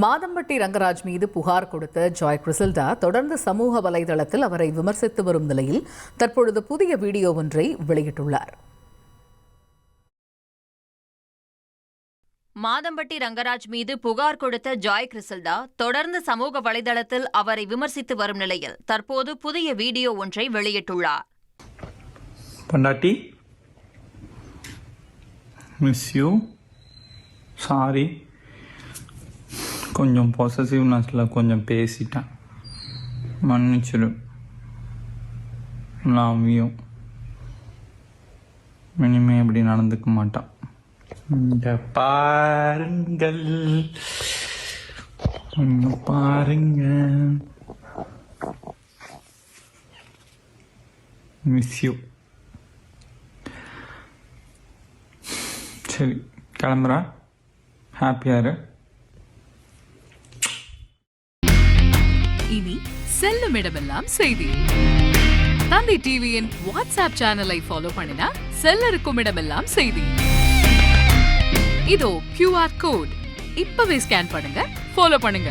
மாதம்பட்டி ரங்கராஜ் மீது புகார் கொடுத்த ஜாய் கிறிசல்டா தொடர்ந்து சமூக வலைதளத்தில் அவரை விமர்சித்து வரும் நிலையில் தற்பொழுது புதிய வீடியோ ஒன்றை வெளியிட்டுள்ளார். மாதம்பட்டி ரங்கராஜ் மீது புகார் கொடுத்த ஜாய் கிறிசல்டா தொடர்ந்து சமூக வலைதளத்தில் அவரை விமர்சித்து வரும் நிலையில் தற்போது புதிய வீடியோ ஒன்றை வெளியிட்டுள்ளார். பொண்டாட்டி, மிஸ் யூ, சாரி, கொஞ்சம் பொசசிவ்னஸில் கொஞ்சம் பேசிட்டேன், மன்னிச்சிடு, லவ் யூ, இனிமே இப்படி நடந்துக்க மாட்டான். இந்த பாருங்கள், பாருங்க, மிஸ் யூ. சரி, கிளம்புறா, ஹாப்பியாரு. இனி செல்லும் இடமெல்லாம் செய்தி. தந்தி டிவியின் வாட்ஸ்அப் சேனலை ஃபாலோ பண்ணினா செல்ல இருக்கும் இடமெல்லாம் செய்தி. இதோ QR கோட், இப்பவே ஸ்கேன் பண்ணுங்க, ஃபாலோ பண்ணுங்க.